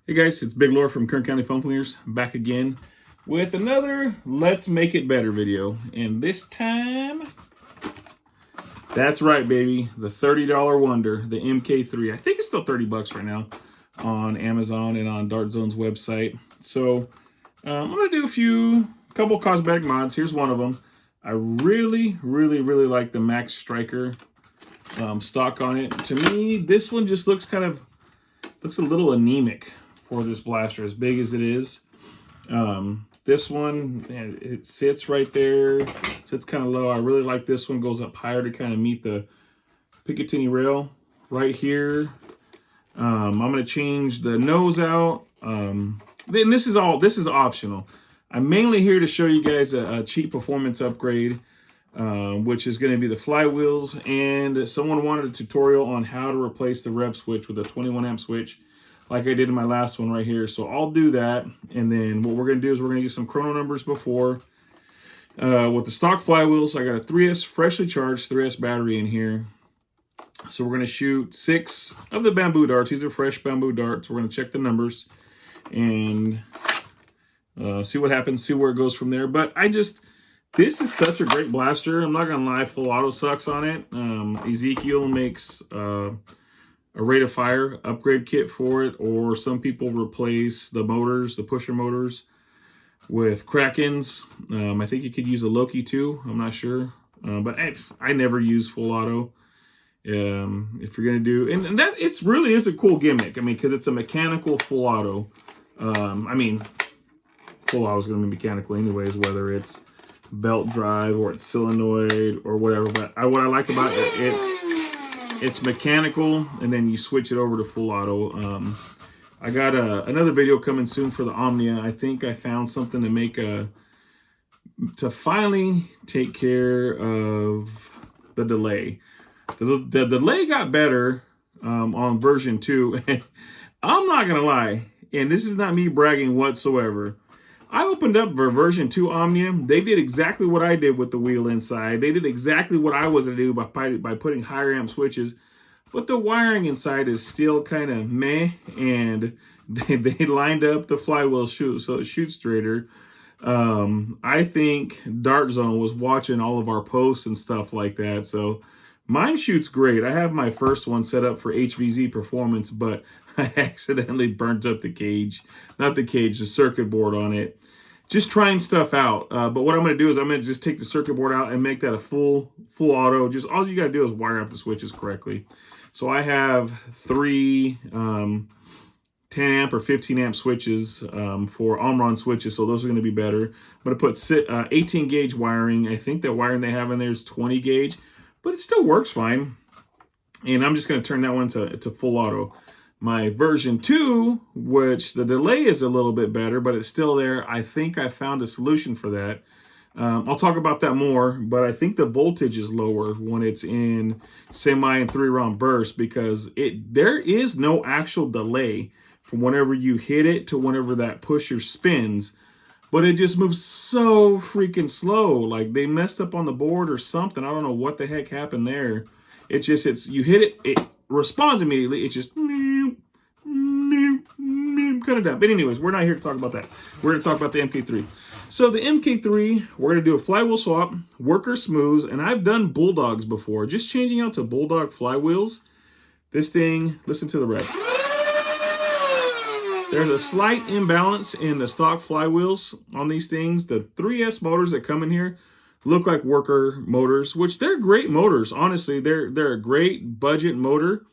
Hey guys, it's Big Lord from Kern County Flywheelers back again with another Let's Make It Better video. And this time, that's right, baby, the $30 wonder, the mk3. I think it's still 30 bucks right now on Amazon and on Dart Zone's website. So I'm gonna do a couple cosmetic mods. Here's one of them. I really like the Max Striker stock on it. To me, this one just looks a little anemic for this blaster, as big as it is. This one, it sits right there, sits kind of low. I really like this one, goes up higher to kind of meet the Picatinny rail right here. I'm gonna change the nose out. Then this is optional. I'm mainly here to show you guys a cheap performance upgrade, which is going to be the flywheels. And someone wanted a tutorial on how to replace the rev switch with a 21 amp switch, like I did in my last one right here. So I'll do that. And then what we're going to do is we're going to use some chrono numbers before. With the stock flywheels, I got a 3S freshly charged 3S battery in here. So we're going to shoot 6 of the bamboo darts. These are fresh bamboo darts. We're going to check the numbers and see what happens, see where it goes from there. But this is such a great blaster. I'm not going to lie, full auto sucks on it. Ezekiel makes a rate of fire upgrade kit for it, or some people replace the motors, the pusher motors, with Krakens. I think you could use a Loki too, I'm not sure. But I never use full auto. If you're going to do, and that it's really is a cool gimmick. I mean, because it's a mechanical full auto. Full auto is going to be mechanical anyways, whether it's belt drive or it's solenoid or whatever. But what I like about it, it's mechanical, and then you switch it over to full auto. I got another video coming soon for the Omnia. I think I found something to finally take care of the delay. The delay got better on version 2. And I'm not gonna lie, and this is not me bragging whatsoever. I opened up version 2 Omnia. They did exactly what I did with the wheel inside. They did exactly what I was going to do by putting higher amp switches. But the wiring inside is still kind of meh. And they lined up the flywheel so it shoots straighter. I think Dart Zone was watching all of our posts and stuff like that. So mine shoots great. I have my first one set up for HVZ performance, but I accidentally burnt up the cage. Not the cage, the circuit board on it. Just trying stuff out. But what I'm going to do is I'm going to just take the circuit board out and make that a full auto. Just all you got to do is wire up the switches correctly. So I have 3 10 amp or 15 amp switches for Omron switches. So those are going to be better. I'm going to put 18 gauge wiring. I think the wiring they have in there is 20 gauge. But it still works fine. And I'm just going to turn that one to full auto. My version 2, which the delay is a little bit better, but it's still there. I think I found a solution for that. I'll talk about that more, but I think the voltage is lower when it's in semi and 3-round bursts, because there is no actual delay from whenever you hit it to whenever that pusher spins. But it just moves so freaking slow. Like they messed up on the board or something. I don't know what the heck happened there. You hit it, it responds immediately. It's just kind of dumb. But anyways, we're not here to talk about that. We're going to talk about the mk3. So the mk3, we're going to do a flywheel swap, worker smooths, and I've done bulldogs before. Just changing out to bulldog flywheels. This thing, listen to the rev. There's a slight imbalance in the stock flywheels on these things. The 3S motors that come in here look like worker motors, which they're great motors. Honestly, they're a great budget motor.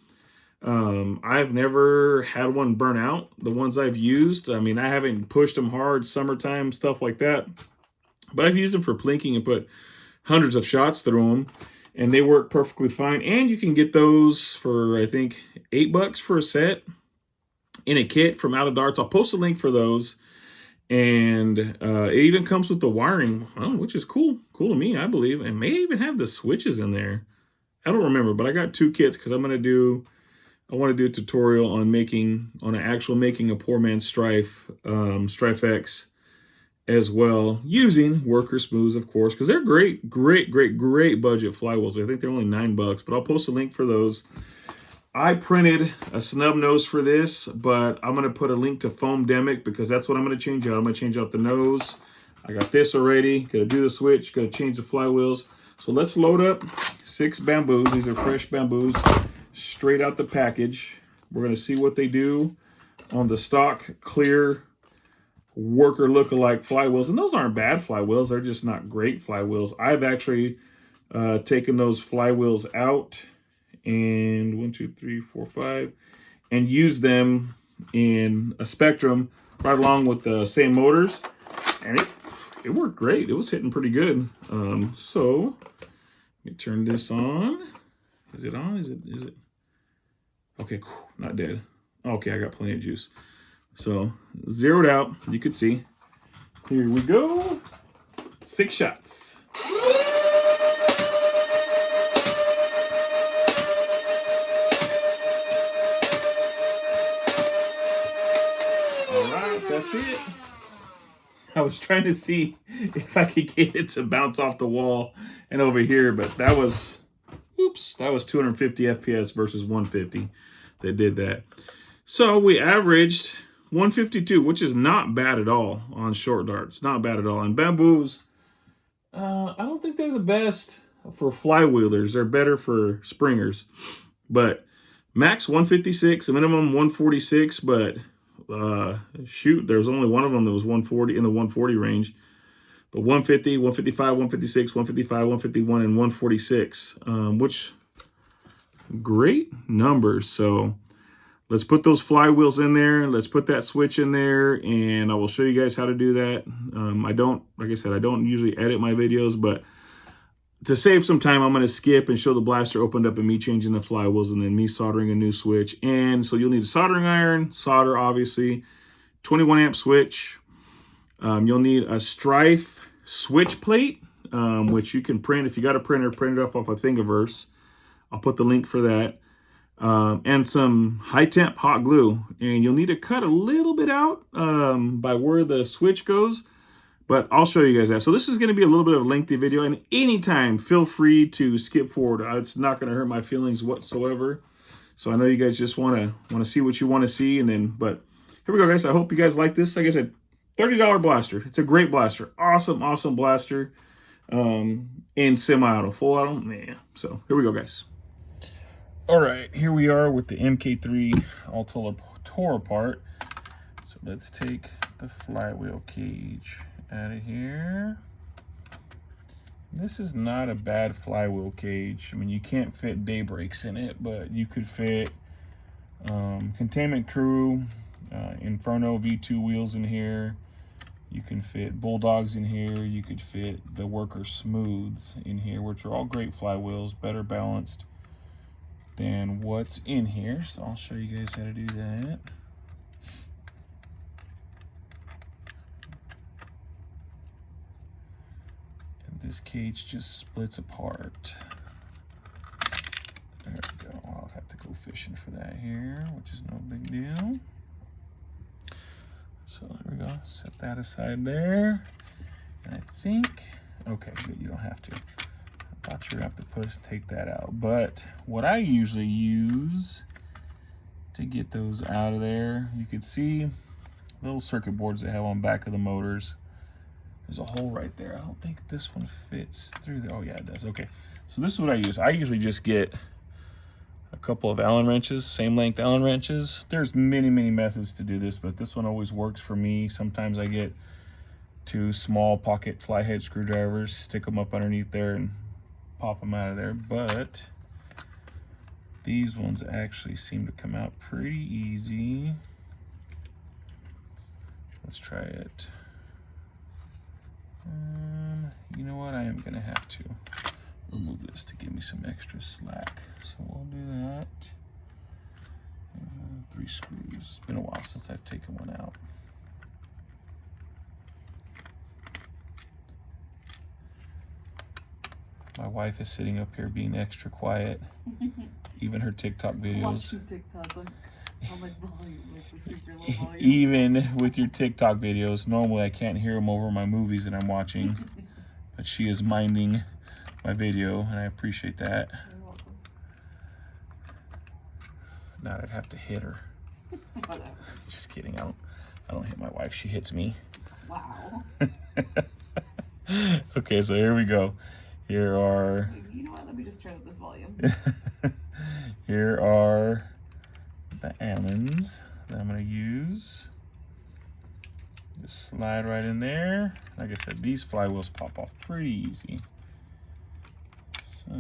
I've never had one burn out. The ones I've used, I mean, I haven't pushed them hard, summertime, stuff like that. But I've used them for plinking and put hundreds of shots through them, and they work perfectly fine. And you can get those for, I think, $8 for a set in a kit from Out of Darts. I'll post a link for those. And it even comes with the wiring, which is cool to me, I believe. And may even have the switches in there. I don't remember, but I got 2 kits because I want to do a tutorial on making a poor man's Stryfe X as well, using worker smooths, of course, because they're great budget flywheels. I think they're only $9, but I'll post a link for those. I printed a snub nose for this, but I'm going to put a link to foam demic because that's what I'm going to change out. I'm going to change out the nose. I got this already. Got to do the switch. Got to change the flywheels. So let's load up 6 bamboos. These are fresh bamboos straight out the package. We're going to see what they do on the stock clear worker lookalike flywheels. And those aren't bad flywheels. They're just not great flywheels. I've actually taken those flywheels out and 1, 2, 3, 4, 5 and used them in a Spectrum right along with the same motors. And it worked great. It was hitting pretty good. So let me turn this on. Is it on? Is it? Okay, cool. Not dead. Okay, I got plenty of juice. So zeroed out, you could see. Here we go. 6 shots. All right, that's it. I was trying to see if I could get it to bounce off the wall and over here, but that was, oops, that was 250 FPS versus 150 that did that. So we averaged 152, which is not bad at all on short darts. Not bad at all. And bamboos, I don't think they're the best for flywheelers. They're better for springers. But max 156, a minimum 146, but shoot, there was only one of them that was 140 in the 140 range. But 150, 155, 156, 155, 151, and 146, which great numbers. So let's put those flywheels in there. Let's put that switch in there, and I will show you guys how to do that. I don't, like I said, I don't usually edit my videos, but to save some time, I'm going to skip and show the blaster opened up and me changing the flywheels and then me soldering a new switch. And so you'll need a soldering iron, solder, obviously, 21 amp switch. You'll need a Stryfe switch plate, which you can print. If you got a printer, print it off a Thingiverse. I'll put the link for that. And some high temp hot glue. And you'll need to cut a little bit out by where the switch goes. But I'll show you guys that. So this is going to be a little bit of a lengthy video. And anytime, feel free to skip forward. It's not going to hurt my feelings whatsoever. So I know you guys just want to see what you want to see. And then, but here we go, guys. I hope you guys like this. Like I said, $30 blaster. It's a great blaster. Awesome, awesome blaster. In semi-auto, full auto, man. So here we go, guys. All right, here we are with the mk3 all tore apart. So let's take the flywheel cage out of here. This is not a bad flywheel cage. I mean, you can't fit daybreaks in it, but you could fit Containment Crew, Inferno V2 wheels in here. You can fit Bulldogs in here. You could fit the Worker Smooths in here, which are all great flywheels, better balanced than what's in here. So I'll show you guys how to do that. And this cage just splits apart. There we go. I'll have to go fishing for that here, which is no big deal. So there we go, set that aside there. And I think, okay, good, you don't have to. I thought you were gonna have to take that out. But what I usually use to get those out of there, you can see little circuit boards they have on back of the motors. There's a hole right there. I don't think this one fits through there. Oh yeah, it does, okay. So this is what I use. I usually just get a couple of Allen wrenches, same length Allen wrenches. There's many, many methods to do this, but this one always works for me. Sometimes I get 2 small pocket flyhead screwdrivers, stick them up underneath there and pop them out of there. But these ones actually seem to come out pretty easy. Let's try it. You know what? I am gonna have to remove this to give me some extra slack. So we'll do that. 3 screws. It's been a while since I've taken one out. My wife is sitting up here being extra quiet. Even her TikTok videos. Even with your TikTok videos, normally I can't hear them over my movies that I'm watching, but she is minding my video, and I appreciate that. not, I'd have to hit her. Just kidding. I don't hit my wife. She hits me. Wow. Okay, so here we go. Here are... You know what? Let me just turn up this volume. Here are the Allens that I'm going to use. Just slide right in there. Like I said, these flywheels pop off pretty easy. So,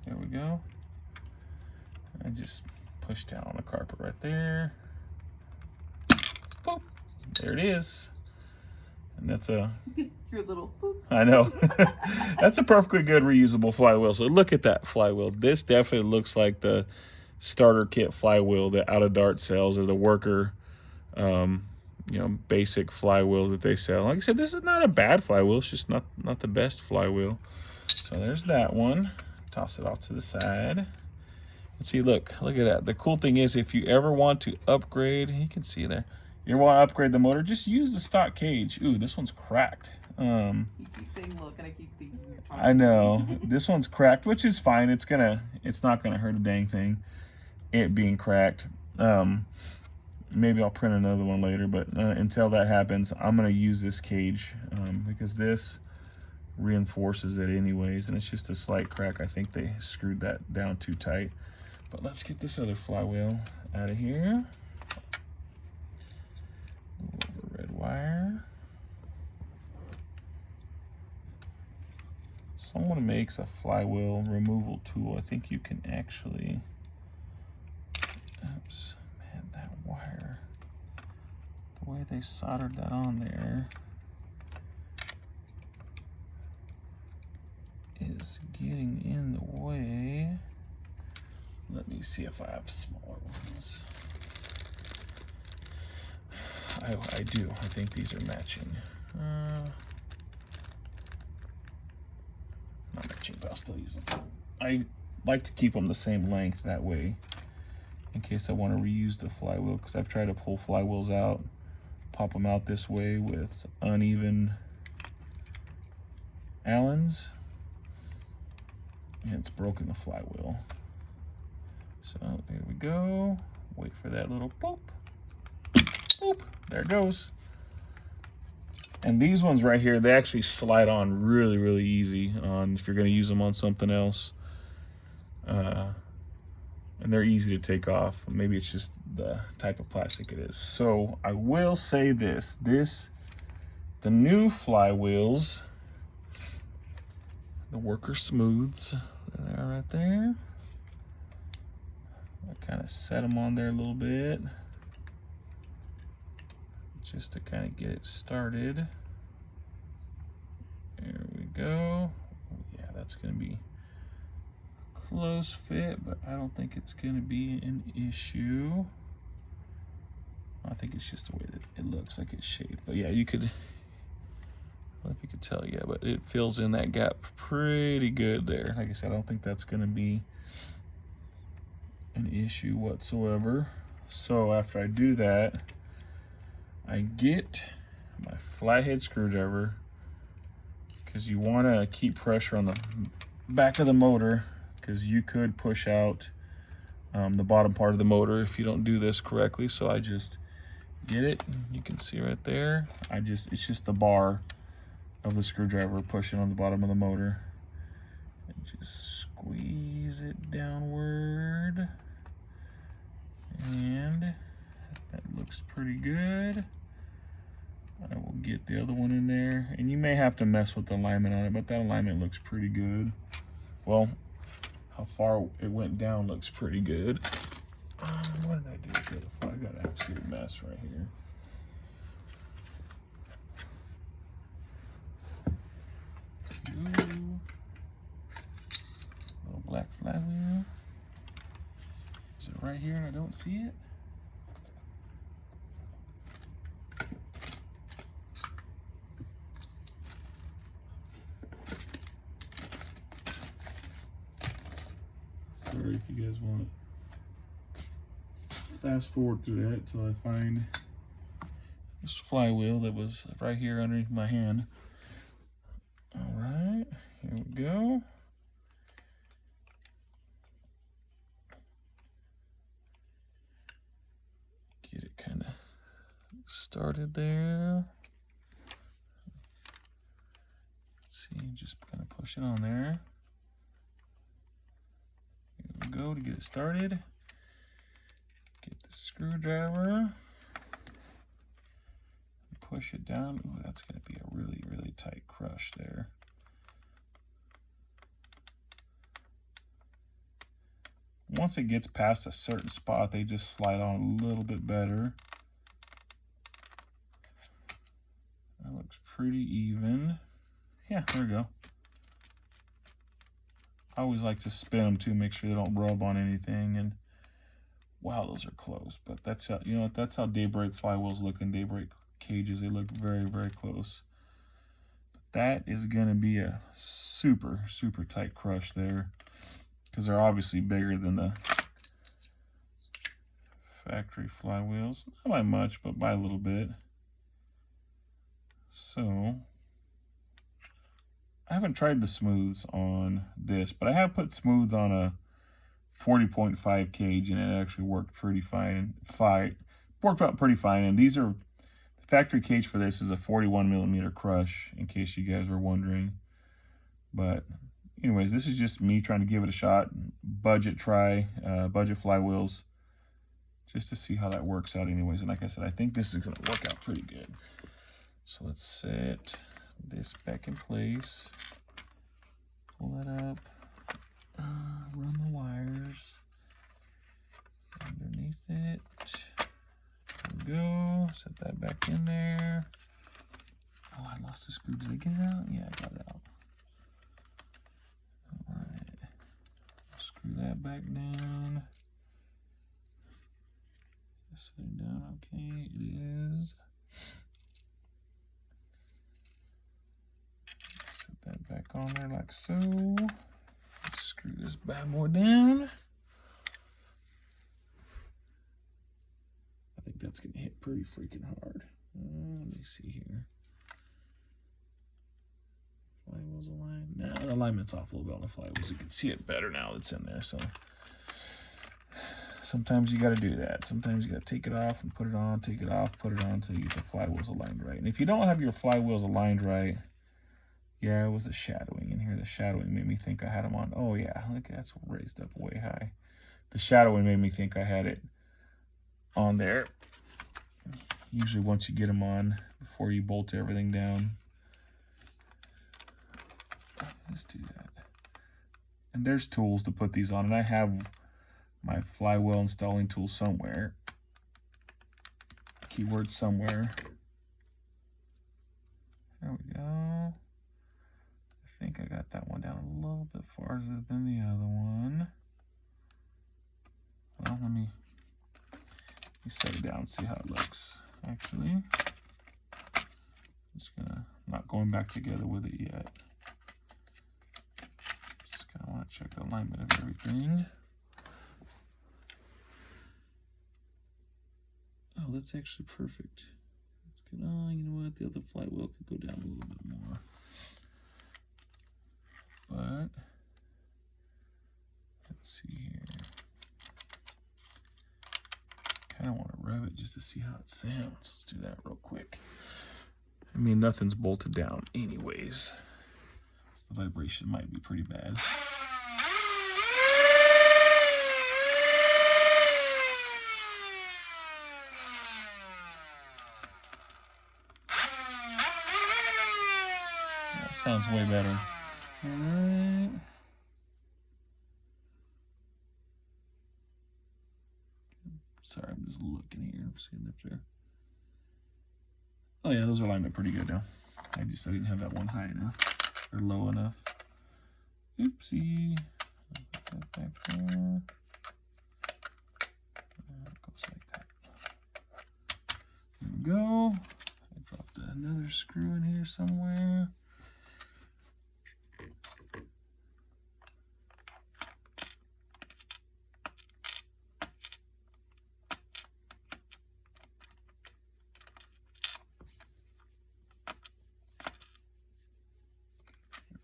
there we go. I just push down on the carpet right there. Boop. There it is. And that's a... Your little boop. I know. That's a perfectly good reusable flywheel. So look at that flywheel. This definitely looks like the starter kit flywheel that Out of Dart sells, or the worker, you know, basic flywheel that they sell. Like I said, this is not a bad flywheel. It's just not the best flywheel. So there's that one. Toss it off to the side. And see, look at that. The cool thing is, if you ever want to upgrade, you can see there. You want to upgrade the motor, just use the stock cage. Ooh, this one's cracked. You keep saying look, and I keep thinking you're talking. I know. This one's cracked, which is fine. It's not gonna hurt a dang thing, it being cracked. Maybe I'll print another one later, but until that happens, I'm gonna use this cage because this reinforces it anyways, and it's just a slight crack. I think they screwed that down too tight. But let's get this other flywheel out of here. Over red wire. Someone makes a flywheel removal tool. I think you can actually, oops, man, that wire, the way they soldered that on there is getting in the way. Let me see if I have smaller ones. I do. I think these are matching. Not matching, but I'll still use them. I like to keep them the same length that way, in case I want to reuse the flywheel, because I've tried to pull flywheels out, pop them out this way with uneven Allens, and it's broken the flywheel. So there we go. Wait for that little boop. Boop. There it goes. And these ones right here, they actually slide on really, really easy if you're going to use them on something else. And they're easy to take off. Maybe it's just the type of plastic it is. So I will say this. The new flywheels, the worker smooths, they are right there. I kind of set them on there a little bit, just to kind of get it started. There we go. Yeah, that's going to be a close fit, but I don't think it's going to be an issue. I think it's just the way that it looks like it's shaped. But yeah, you could, I don't know if you could tell, yeah, but it fills in that gap pretty good there. Like I said, I don't think that's going to be an issue whatsoever. So after I do that, I get my flathead screwdriver, because you want to keep pressure on the back of the motor, because you could push out the bottom part of the motor if you don't do this correctly. So I just get it. You can see right there. It's just the bar of the screwdriver pushing on the bottom of the motor. And just squeeze it downward. And that looks pretty good. I will get the other one in there, and you may have to mess with the alignment on it, but that alignment looks pretty good. Well, how far it went down looks pretty good. What did I do with it? I got an absolute mess right here. Little black flywheel. Is it right here and I don't see it? Sorry if you guys want to fast forward through that until I find this flywheel that was right here underneath my hand. All right, here we go. started there. Let's see, just gonna push it on there. Here we go to get it started. Get the screwdriver. Push it down. Ooh, that's gonna be a really, really tight crush there. Once it gets past a certain spot, they just slide on a little bit better. That looks pretty even. Yeah, there we go. I always like to spin them too, make sure they don't rub on anything. And wow, those are close. But that's how, you know, that's how Daybreak flywheels look in Daybreak cages. They look very, very close. But that is going to be a super, super tight crush there, because they're obviously bigger than the factory flywheels. Not by much, but by a little bit. So I haven't tried the smooths on this, but I have put smooths on a 40.5 cage, and it actually worked pretty fine. Worked out pretty fine. And these are, the factory cage for this is a 41mm crush, in case you guys were wondering. But anyways, this is just me trying to give it a shot. Budget try, budget flywheels, just to see how that works out anyways. And like I said, I think this is going to work out pretty good. So let's set this back in place. Pull that up. Run the wires underneath it. There we go. Set that back in there. Oh, I lost the screw. Did I get it out? Yeah, I got it out. All right. Screw that back down. Set it down. Okay, it is. Set that back on there like so. Let's screw this bad boy down. I think that's gonna hit pretty freaking hard. Let me see here. Flywheels aligned. No, the alignment's off a little bit on the flywheels. You can see it better now that's in there. So sometimes you got to do that. Sometimes you got to take it off and put it on, take it off, put it on until you get the flywheels aligned right. And if you don't have your flywheels aligned right, yeah, it was the shadowing in here. The shadowing made me think I had them on. Oh yeah, look, that's raised up way high. The shadowing made me think I had it on there. Usually once you get them on, before you bolt everything down. Let's do that. And there's tools to put these on, and I have my flywheel installing tool somewhere. Keyword somewhere. There we go. I think I got that one down a little bit farther than the other one. Well, let me set it down and see how it looks. Actually, just gonna, not going back together with it yet. Just kind of want to check the alignment of everything. Oh, that's actually perfect. That's good. Oh, you know what? The other flywheel could go down a little bit more. But let's see here. Kind of want to rev it just to see how it sounds. Let's do that real quick. I mean, nothing's bolted down anyways. The vibration might be pretty bad. That sounds way better. All right. Sorry, I'm just looking here. I'm seeing if they're. Oh yeah, those are lined up pretty good now. I didn't have that one high enough or low enough. Oopsie. Put that back there. It goes like that. There we go. I dropped another screw in here somewhere.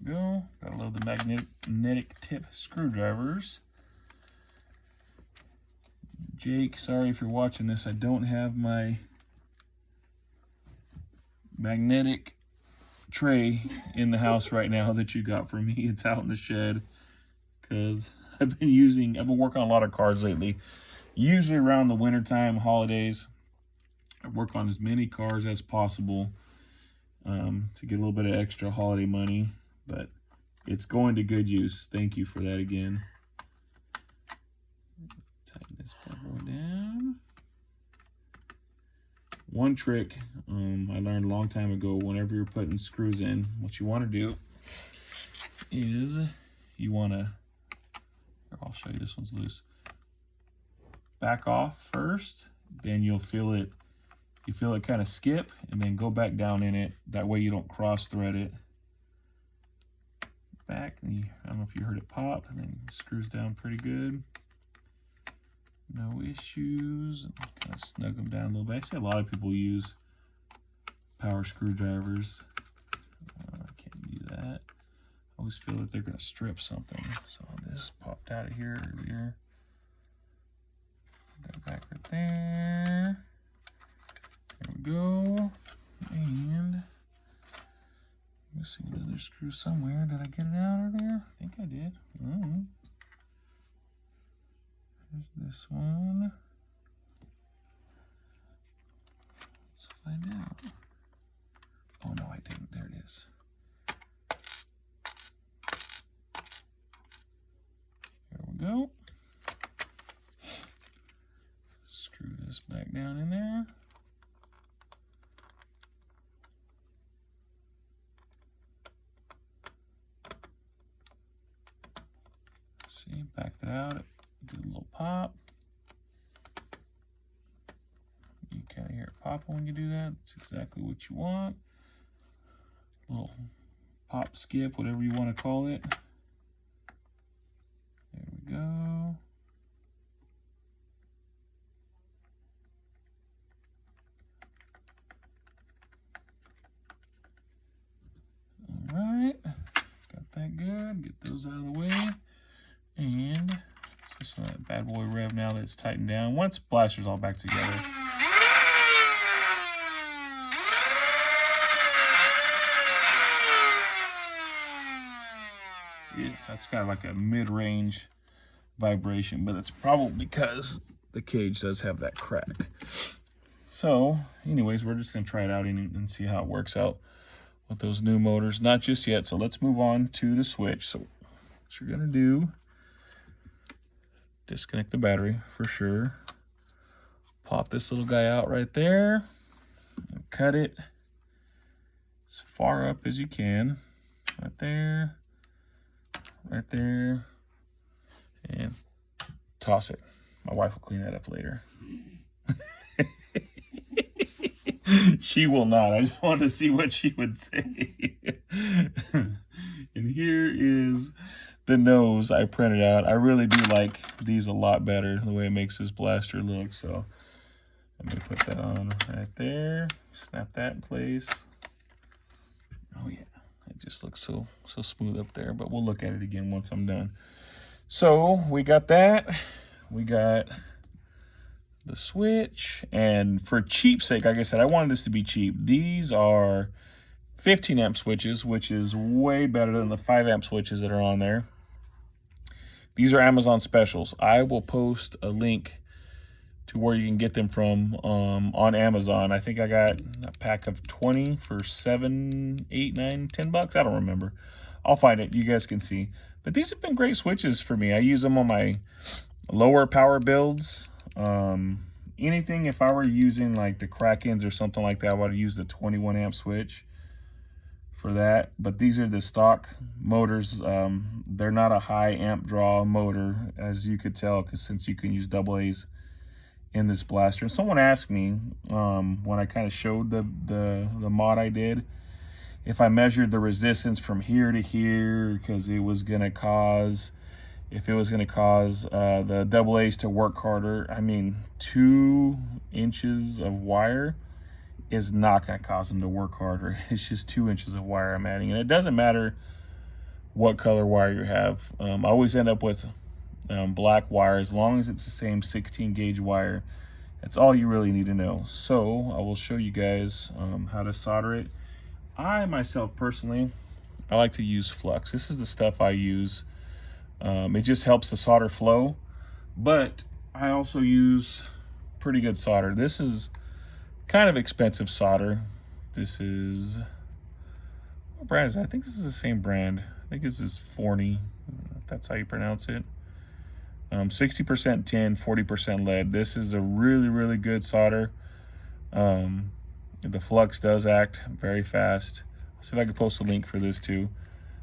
Go. Gotta load the magnetic tip screwdrivers. Jake, sorry if you're watching this. I don't have my magnetic tray in the house right now that you got from me. It's out in the shed because I've been working on a lot of cars lately. Usually around the wintertime, holidays, I work on as many cars as possible to get a little bit of extra holiday money, but it's going to good use. Thank you for that again. Tighten this bad boy down. One trick I learned a long time ago, whenever you're putting screws in, what you want to do is you want to, I'll show you, this one's loose. Back off first, then you'll feel it, kind of skip, and then go back down in it. That way you don't cross thread it. Back, and I don't know if you heard it pop, and then it screws down pretty good. No issues. Kind of snug them down a little bit. I see a lot of people use power screwdrivers. I can't do that. I always feel that they're going to strip something. So this popped out of here earlier. Got it back right there. There we go. And missing another screw somewhere. Did I get it out of there? I think I did. Here's this one. Let's find out. Oh no, I didn't. There it is. There we go. Screw this back down in there. See, backed it out. Do a little pop. You kind of hear it pop when you do that. That's exactly what you want. Little pop, skip, whatever you want to call it. There we go. All right, got that good. Get those out of the way. And just let that bad boy rev now that it's tightened down. Once blaster's all back together. Yeah, that's kind of like a mid-range vibration, but it's probably because the cage does have that crack. So, anyways, we're just going to try it out and see how it works out with those new motors. Not just yet, so let's move on to the switch. So, what you're going to do, disconnect the battery for sure. Pop this little guy out right there and cut it as far up as you can. Right there, right there, and toss it. My wife will clean that up later. She will not. I just wanted to see what she would say. And here is the nose I printed out. I really do like these a lot better, the way it makes this blaster look. So let me put that on right there. Snap that in place. Oh yeah, it just looks so smooth up there, but we'll look at it again once I'm done. So we got that. We got the switch, and for cheap sake, like I said, I wanted this to be cheap. These are 15 amp switches, which is way better than the 5 amp switches that are on there. These are Amazon specials. I will post a link to where you can get them from on Amazon. I think I got a pack of 20 for $7, $8, $9, $10. I don't remember. I'll find it. You guys can see. But these have been great switches for me. I use them on my lower power builds. Anything, if I were using like the Krakens or something like that, I would use the 21 amp switch for that. But these are the stock motors. They're not a high amp draw motor, as you could tell, because since you can use AA's in this blaster. And someone asked me when I kind of showed the mod I did, if I measured the resistance from here to here, because it was going to cause, if it was going to cause the AA's to work harder. I mean, 2 inches of wire is not going to cause them to work harder. It's just 2 inches of wire I'm adding. And it doesn't matter what color wire you have. I always end up with black wire, as long as it's the same 16 gauge wire. That's all you really need to know. So I will show you guys how to solder it. I myself personally, I like to use flux. This is the stuff I use. It just helps the solder flow, but I also use pretty good solder. This is kind of expensive solder. This is, what brand is that? I think this is the same brand. I think this is Forney, if that's how you pronounce it. 60% tin, 40% lead. This is a really, really good solder. The flux does act very fast. I'll see if I can post a link for this too.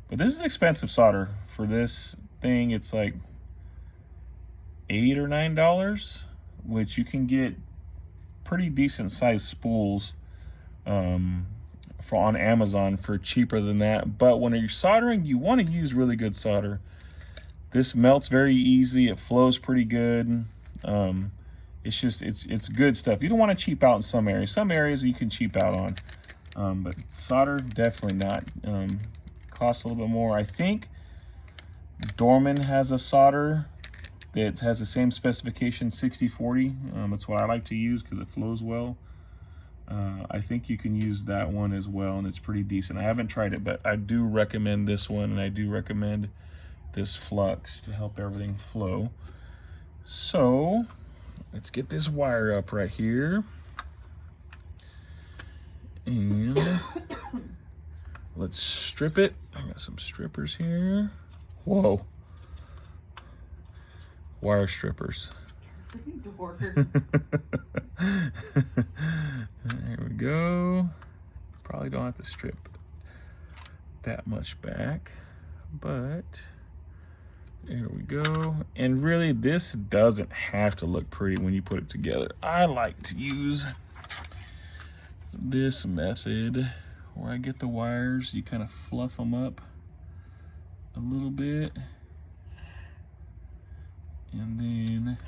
But this is expensive solder. For this thing, it's like $8 or $9, which you can get pretty decent sized spools on Amazon for cheaper than that. But when you're soldering, you want to use really good solder. This melts very easy. It flows pretty good. It's just, it's good stuff. You don't want to cheap out in some areas. Some areas you can cheap out on. But solder, definitely not. Costs a little bit more. I think Dorman has a solder that has the same specification, 6040. That's what I like to use because it flows well. I think you can use that one as well, and it's pretty decent. I haven't tried it, but I do recommend this one, and I do recommend this flux to help everything flow. So let's get this wire up right here, and let's strip it. I got some strippers here. Whoa, wire strippers. There we go. Probably don't have to strip that much back, but there we go. And really, this doesn't have to look pretty when you put it together. I like to use this method where I get the wires, you kind of fluff them up a little bit, and then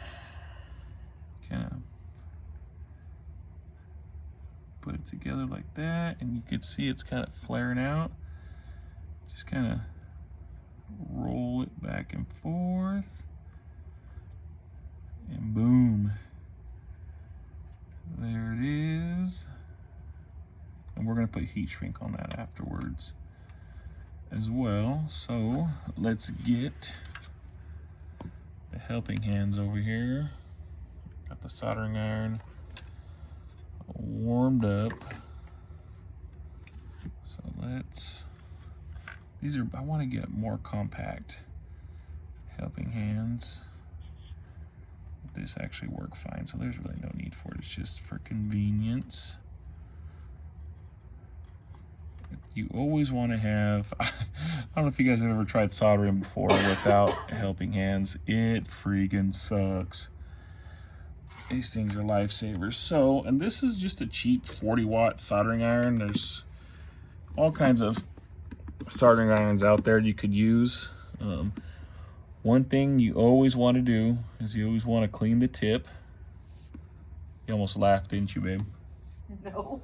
kind of put it together like that, and you can see it's kind of flaring out. Just kind of roll it back and forth, and boom, there it is. And we're going to put heat shrink on that afterwards as well. So let's get the helping hands over here. Got the soldering iron warmed up. So let's, these are, I want to get more compact helping hands. This actually work fine, so there's really no need for it. It's just for convenience. You always want to have, I don't know if you guys have ever tried soldering before without helping hands. It freaking sucks. These things are lifesavers. So, and this is just a cheap 40-watt soldering iron. There's all kinds of soldering irons out there you could use. One thing you always want to do is you always want to clean the tip. You almost laughed, didn't you, babe? No.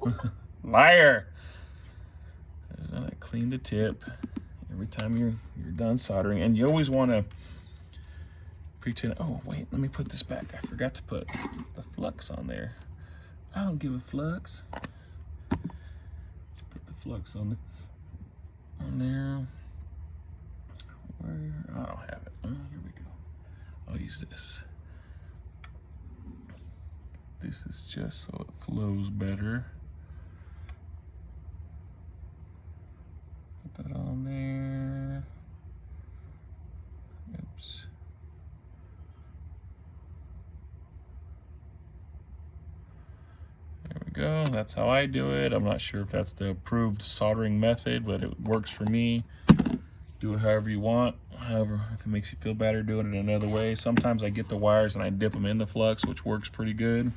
Liar! Clean the tip every time you're done soldering, and you always want to pretend. Oh wait, let me put this back. I forgot to put the flux on there. I don't give a flux. Let's put the flux on there. Where? I don't have it. Oh, here we go. I'll use this. This is just so it flows better. Put that on there. Oops. There we go. That's how I do it. I'm not sure if that's the approved soldering method, but it works for me. Do it however you want. However, if it makes you feel better doing it another way. Sometimes I get the wires and I dip them in the flux, which works pretty good.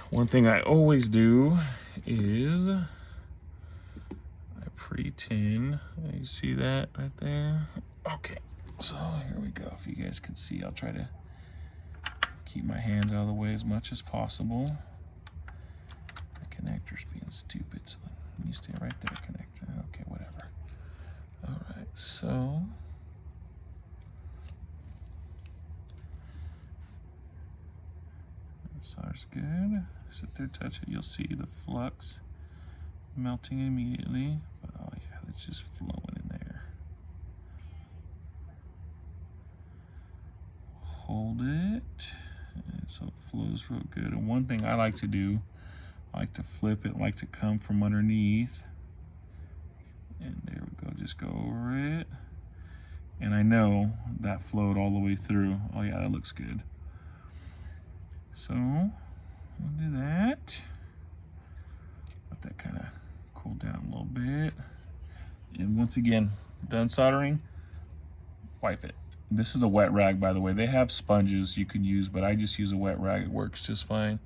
One thing I always do is I pre-tin. You see that right there? Okay, so here we go. If you guys can see, I'll try to keep my hands out of the way as much as possible. The connector's being stupid, so you stand right there, connector. Okay, whatever. All right, so Solder's good. Sit there, touch it. You'll see the flux melting immediately. But oh yeah, it's just flowing in there. Hold it, and so it flows real good. And one thing I like to do, I like to flip it, I like to come from underneath. And there we go, just go over it. And I know that flowed all the way through. Oh yeah, that looks good. So, we'll do that. Let that kind of cool down a little bit. And once again, done soldering, wipe it. This is a wet rag, by the way. They have sponges you can use, but I just use a wet rag. It works just fine.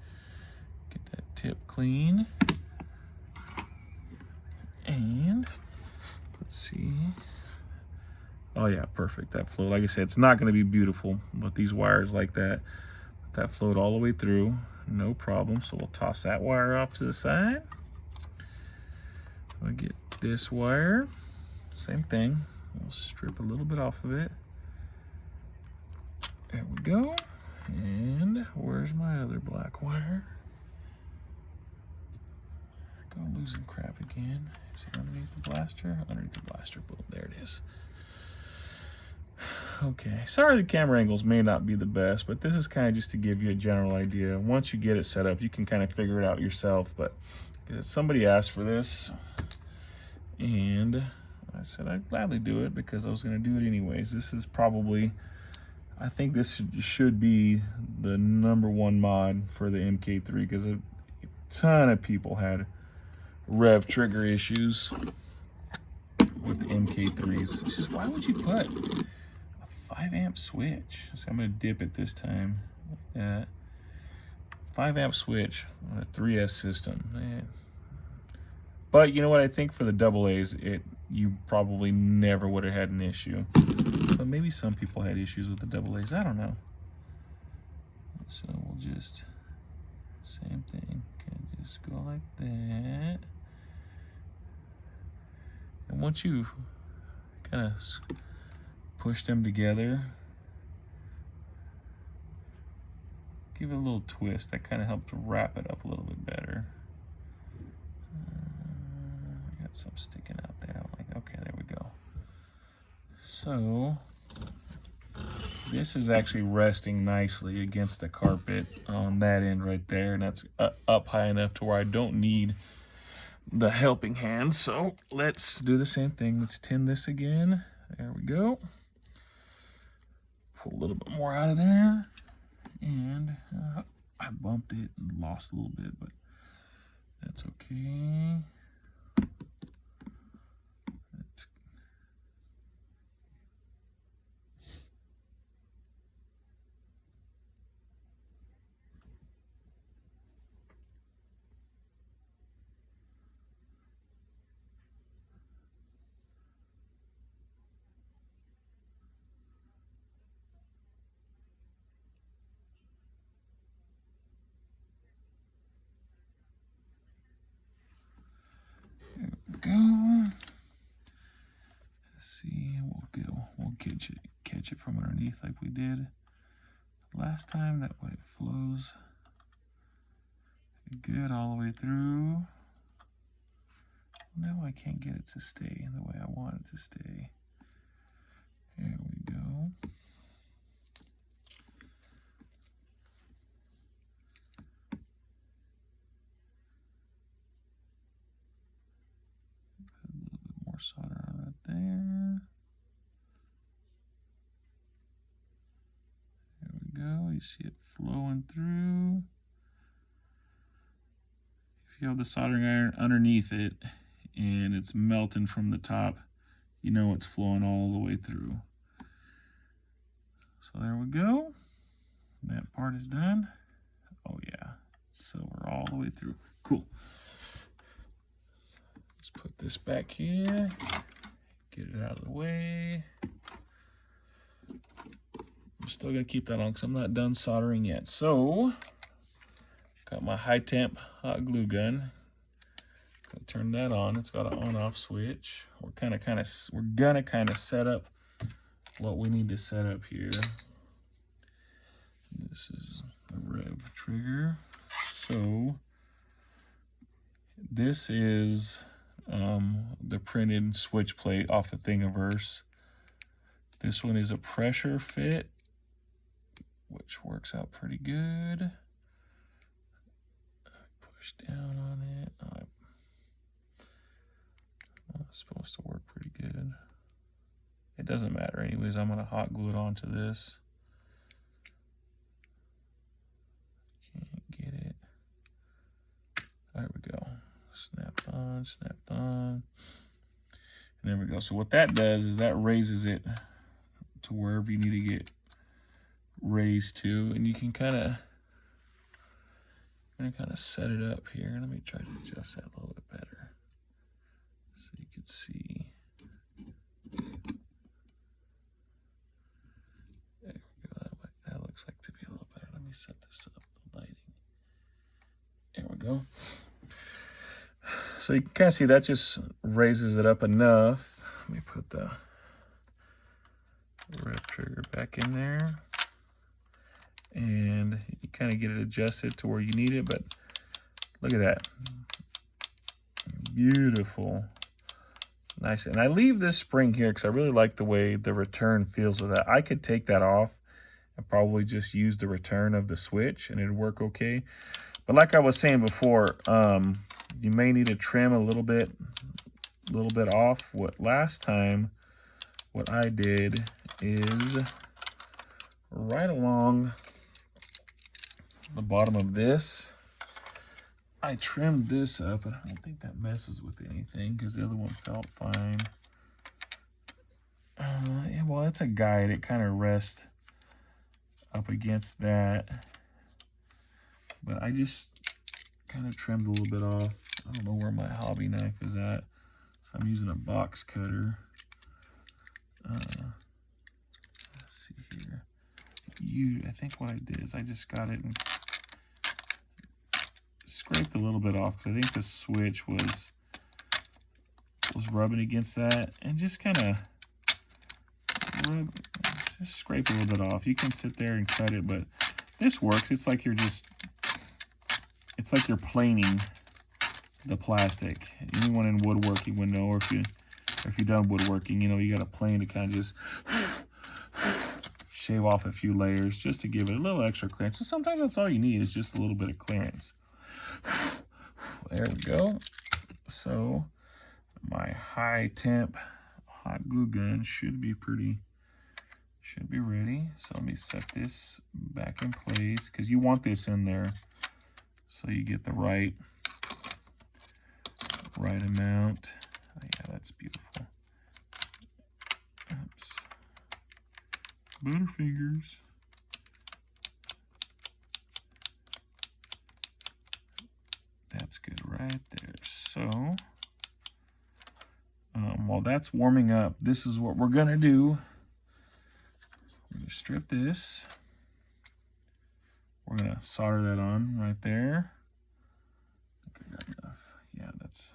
Get that tip clean. And let's see. Oh yeah, perfect. That flowed. Like I said, it's not going to be beautiful, but these wires like that, that flowed all the way through, no problem. So we'll toss that wire off to the side. We'll get this wire, same thing. We'll strip a little bit off of it. There we go. And where's my other black wire? Go losing crap again. Is it underneath the blaster? Underneath the blaster. Boom, there it is. Okay, sorry the camera angles may not be the best, but this is kind of just to give you a general idea. Once you get it set up, you can kind of figure it out yourself, but somebody asked for this, and I said I'd gladly do it because I was going to do it anyways. This is probably, I think this should be the #1 mod for the MK3 because a ton of people had rev trigger issues with the MK3s. It's just, why would you put 5-amp switch? So I'm going to dip it this time like that. 5-amp switch on a 3S system, man. But you know what? I think for the AA's, you probably never would have had an issue. But maybe some people had issues with the AA's. I don't know. So we'll just same thing. Can just go like that. And once you kind of push them together, give it a little twist. That kind of helped to wrap it up a little bit better. I got some sticking out there. I'm like, okay, there we go. So this is actually resting nicely against the carpet on that end right there, and that's up high enough to where I don't need the helping hand. So let's do the same thing. Let's tin this again. There we go. Pull a little bit more out of there, and I bumped it and lost a little bit, but that's okay. Go. Let's see, we'll catch it from underneath like we did last time. That way it flows good all the way through. Now I can't get it to stay the way I want it to stay. There we go. Solder on right there. There we go. You see it flowing through. If you have the soldering iron underneath it and it's melting from the top, you know it's flowing all the way through. So there we go. That part is done. Oh yeah, so we're all the way through. Cool. Put this back here, get it out of the way. I'm still gonna keep that on because I'm not done soldering yet. So, got my high temp hot glue gun. Gonna turn that on. It's got an on-off switch. We're gonna kind of set up what we need to set up here. This is rev trigger. So this is the printed switch plate off of Thingiverse. This one is a pressure fit, which works out pretty good. Push down on it. It's supposed to work pretty good. It doesn't matter anyways. I'm going to hot glue it onto this. Can't get it. There we go. Snapped on, snapped on. And there we go. So what that does is that raises it to wherever you need to get raised to, and you can kind of set it up here. Let me try to adjust that a little bit better so you can see. There we go. That looks like to be a little better. Let me set this up, the lighting. There we go. So you can kind of see that just raises it up enough. Let me put the rev trigger back in there. And you kind of get it adjusted to where you need it, but look at that. Beautiful. Nice. And I leave this spring here because I really like the way the return feels with that. I could take that off and probably just use the return of the switch and it'd work okay. But like I was saying before, you may need to trim a little bit off. Last time, what I did is right along the bottom of this, I trimmed this up, and I don't think that messes with anything because the other one felt fine. Yeah, well, it's a guide. It kind of rests up against that. But I just kind of trimmed a little bit off. I don't know where my hobby knife is at, so I'm using a box cutter. Let's see here. I think what I did is I just got it and scraped a little bit off because I think the switch was rubbing against that, and just kind of just scrape a little bit off. You can sit there and cut it, but this works. It's like you're planing the plastic. Anyone in woodworking would know, or if you've done woodworking, you know you got a plane to kind of just shave off a few layers just to give it a little extra clearance. So sometimes that's all you need is just a little bit of clearance. There we go. So my high temp hot glue gun should be ready. So let me set this back in place because you want this in there so you get the right amount. Oh, yeah, that's beautiful. Oops. Butterfingers. That's good right there. So, while that's warming up, this is what we're gonna do. We're gonna strip this. We're gonna solder that on right there. I think I got enough. Yeah, that's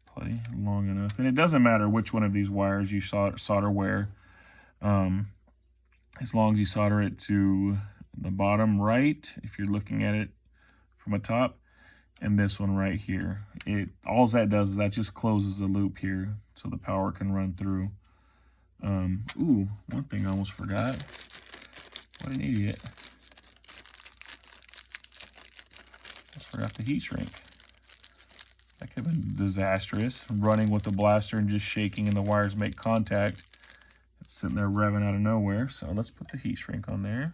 plenty long enough. And it doesn't matter which one of these wires you solder where. As long as you solder it to the bottom right, if you're looking at it from a top, and this one right here. All that does is that just closes the loop here so the power can run through. Ooh, one thing I almost forgot. What an idiot. Almost forgot the heat shrink. That could have been disastrous. Running with the blaster and just shaking and the wires make contact. It's sitting there revving out of nowhere. So let's put the heat shrink on there.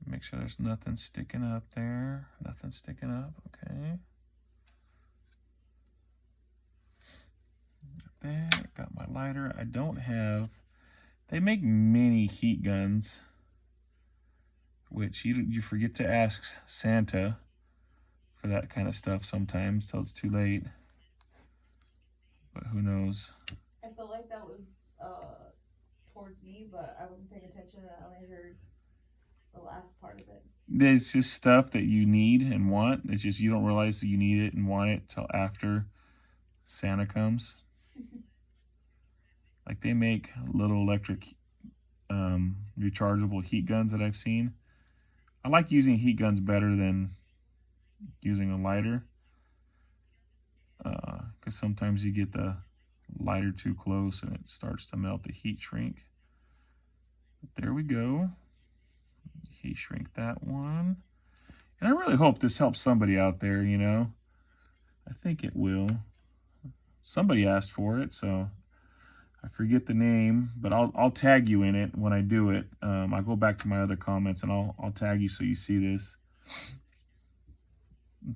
Make sure there's nothing sticking up there. Nothing sticking up, okay. Got that, got my lighter. I don't have, they make mini heat guns, which you forget to ask Santa for that kind of stuff sometimes till it's too late. But who knows? I feel like that was towards me, but I wasn't paying attention and I only heard the last part of it. There's just stuff that you need and want. It's just you don't realize that you need it and want it till after Santa comes. Like they make little electric rechargeable heat guns that I've seen. I like using heat guns better than using a lighter, because sometimes you get the lighter too close and it starts to melt the heat shrink. But there we go. Heat shrink that one. And I really hope this helps somebody out there, you know. I think it will. Somebody asked for it, so I forget the name, but I'll tag you in it when I do it. I'll go back to my other comments and I'll tag you so you see this.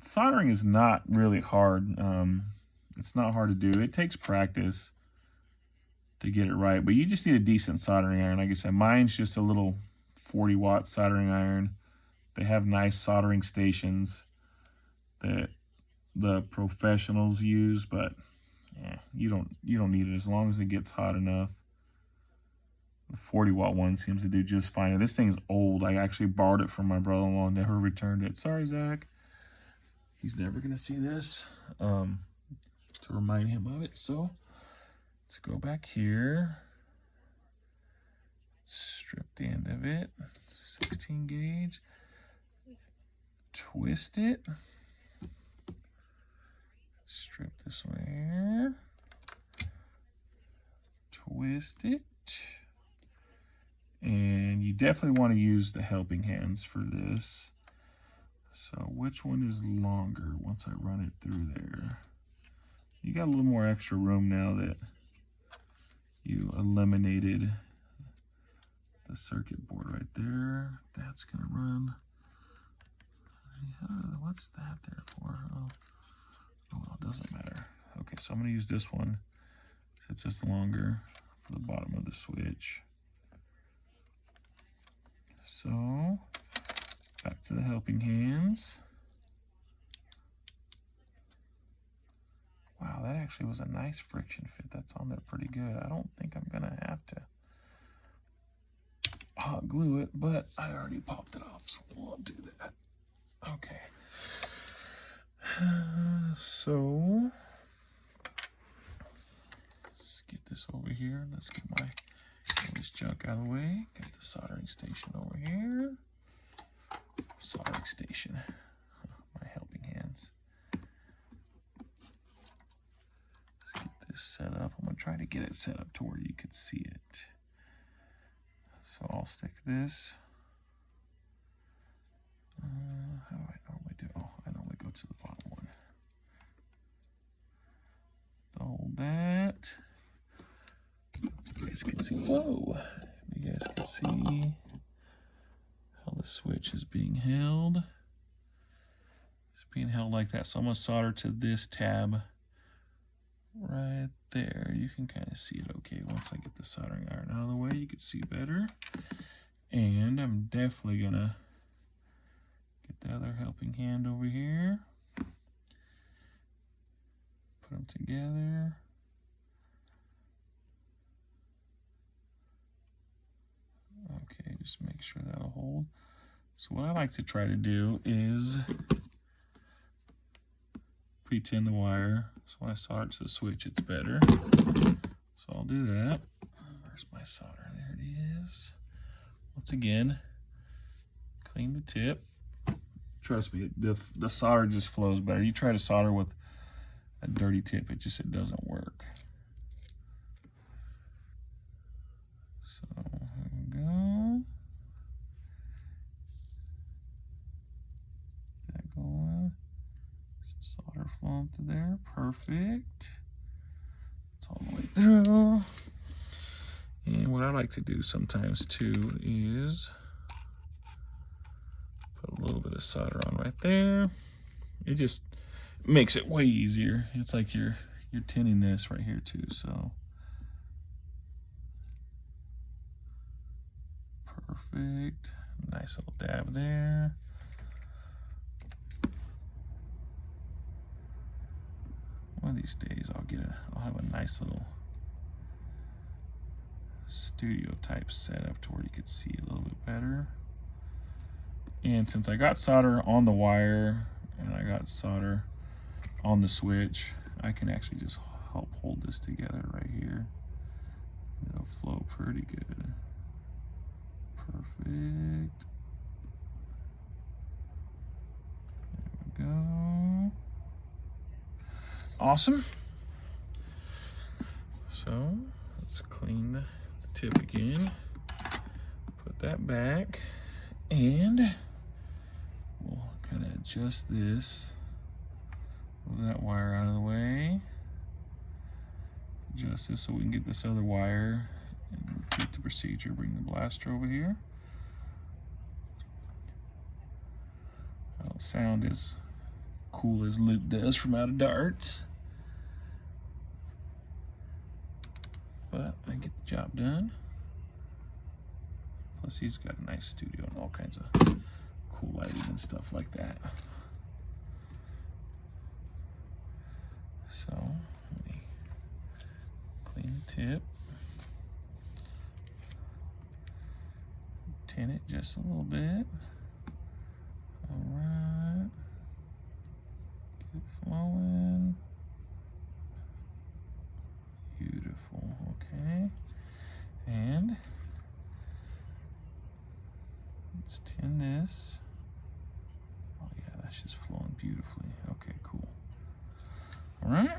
Soldering is not really hard. It's not hard to do. It takes practice to get it right, but you just need a decent soldering iron. Like I said, mine's just a little 40-watt soldering iron. They have nice soldering stations that the professionals use, but yeah, you don't need it as long as it gets hot enough. The 40-watt one seems to do just fine. And this thing's old. I actually borrowed it from my brother-in-law and never returned it. Sorry, Zach. He's never gonna see this. To remind him of it. So let's go back here. Strip the end of it. 16 gauge. Twist it. Strip this one here. Twist it. And you definitely want to use the helping hands for this. So which one is longer once I run it through there? You got a little more extra room now that you eliminated the circuit board right there. That's gonna run. What's that there for? Oh, well, it doesn't matter. Okay, so I'm gonna use this one since it's longer for the bottom of the switch. So back to the helping hands. Wow, that actually was a nice friction fit. That's on there pretty good. I don't think I'm gonna have to hot glue it, but I already popped it off, so we'll do that. Okay. So let's get this over here. Let's get this junk out of the way. Get the soldering station over here. Soldering station. My helping hands. Let's get this set up. I'm gonna try to get it set up to where you could see it. So I'll stick this. How do I normally do? Oh, I normally go to the bottom one. So hold that. You guys can see. Whoa! You guys can see how the switch is being held. It's being held like that. So I'm gonna solder to this tab right there. You can kind of see it okay once I get the soldering iron out of the way. You can see better. And I'm definitely gonna get the other helping hand over here. Put them together. Okay, just make sure that'll hold. So what I like to try to do is pretend the wire. So when I solder to the switch, it's better. So I'll do that. Where's my solder? There it is. Once again, clean the tip. Trust me, the solder just flows better. You try to solder with a dirty tip, it doesn't work. So here we go. Get that going. Some solder flowing through there. Perfect. It's all the way through. And what I like to do sometimes too is put a little bit of solder on right there. It just makes it way easier. It's like you're tinning this right here too, so perfect. Nice little dab there. One of these days I'll have a nice little studio type setup to where you could see a little bit better. And since I got solder on the wire and I got solder on the switch, I can actually just help hold this together right here. It'll flow pretty good. Perfect. Awesome. So let's clean the tip again. Put that back, and we'll kind of adjust this. Move that wire out of the way. Adjust this so we can get this other wire, and repeat the procedure. Bring the blaster over here. That'll sound as cool as Luke does from out of darts. But I get the job done. Plus he's got a nice studio and all kinds of cool lighting and stuff like that. So let me clean the tip. Tin it just a little bit. All right. Get it flowing. Beautiful, okay. And let's tin this. Oh yeah, that's just flowing beautifully. Okay, cool. All right,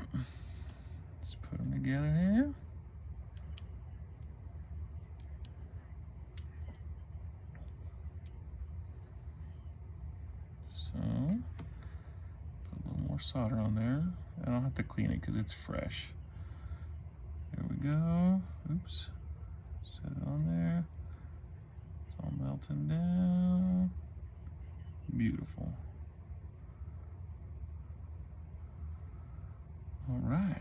let's put them together here. So, put a little more solder on there. I don't have to clean it because it's fresh. There we go. Oops. Set it on there. It's all melting down. Beautiful. All right.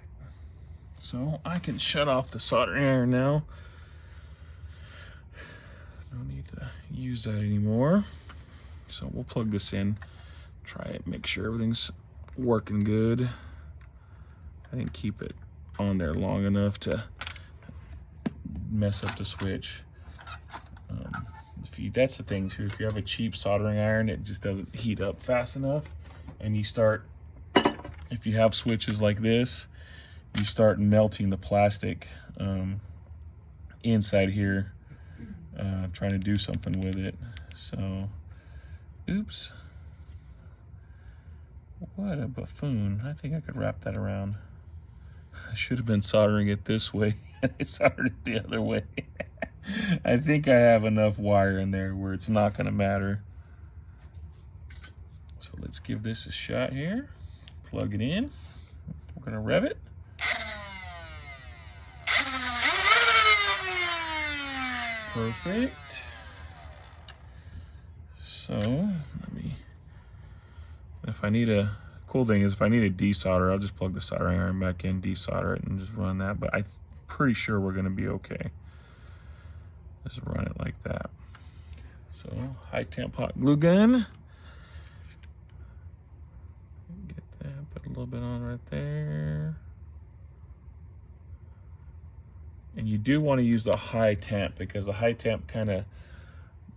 So I can shut off the soldering iron now. No need to use that anymore. So we'll plug this in, try it, make sure everything's working good. I didn't keep it on there long enough to mess up the switch. That's the thing too, if you have a cheap soldering iron, it just doesn't heat up fast enough, and you start, if you have switches like this, you start melting the plastic inside here, trying to do something with it. So, oops, what a buffoon. I think I could wrap that around. I should have been soldering it this way. I soldered it the other way. I think I have enough wire in there where it's not going to matter. So let's give this a shot here. Plug it in. We're going to rev it. Perfect. So let me, if I need a, cool thing is if I need a desolder, I'll just plug the soldering iron back in, desolder it, and just run that. But I'm pretty sure we're going to be okay. Just run it like that. So high temp hot glue gun. Get that, put a little bit on right there. And you do want to use the high temp because the high temp kind of,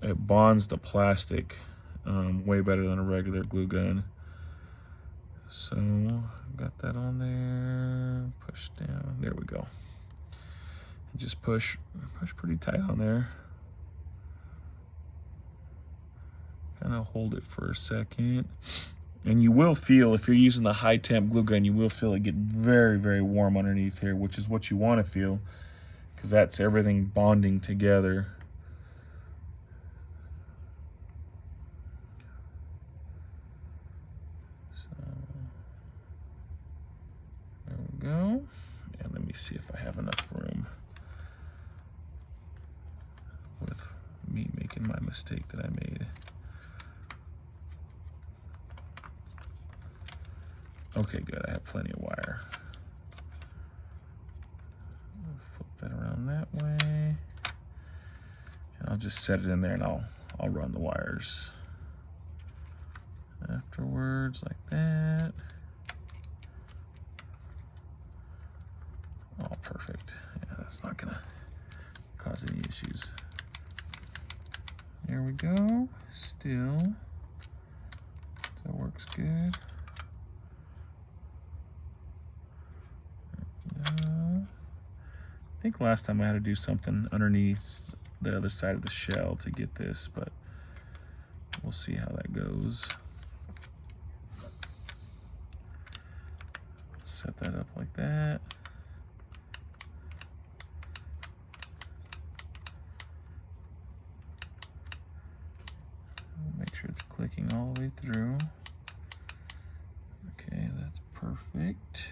it bonds the plastic way better than a regular glue gun. So got that on there, push down, there we go. Just push pretty tight on there. Kind of hold it for a second. And you will feel, if you're using the high temp glue gun, you will feel it get very, very warm underneath here, which is what you want to feel, because that's everything bonding together. So there we go. And let me see if I have enough room with me making my mistake that I made. Okay, good, I have plenty of wire. Flip that around that way. And I'll just set it in there and I'll run the wires afterwards like that. Oh, perfect. Yeah, that's not gonna cause any issues. There we go. Still, that works good. I think last time I had to do something underneath the other side of the shell to get this, but we'll see how that goes. set that up like that. Make sure it's clicking all the way through. Okay, that's perfect.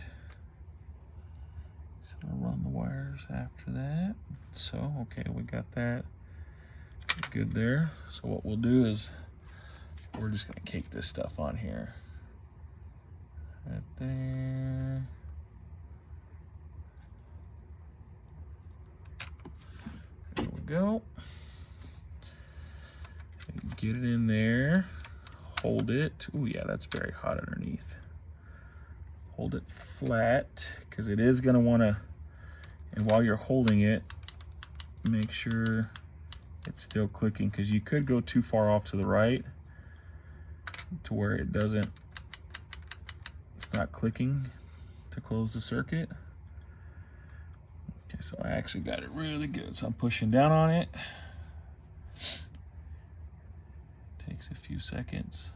So we'll run the wires after that. So, okay, we got that good there. So what we'll do is we're just gonna cake this stuff on here. Right there. There we go. Get it in there. Hold it. Oh yeah, that's very hot underneath. Hold it flat, because it is gonna wanna, and while you're holding it, make sure it's still clicking, because you could go too far off to the right to where it doesn't, it's not clicking to close the circuit. Okay, so I actually got it really good. So I'm pushing down on it. Takes a few seconds.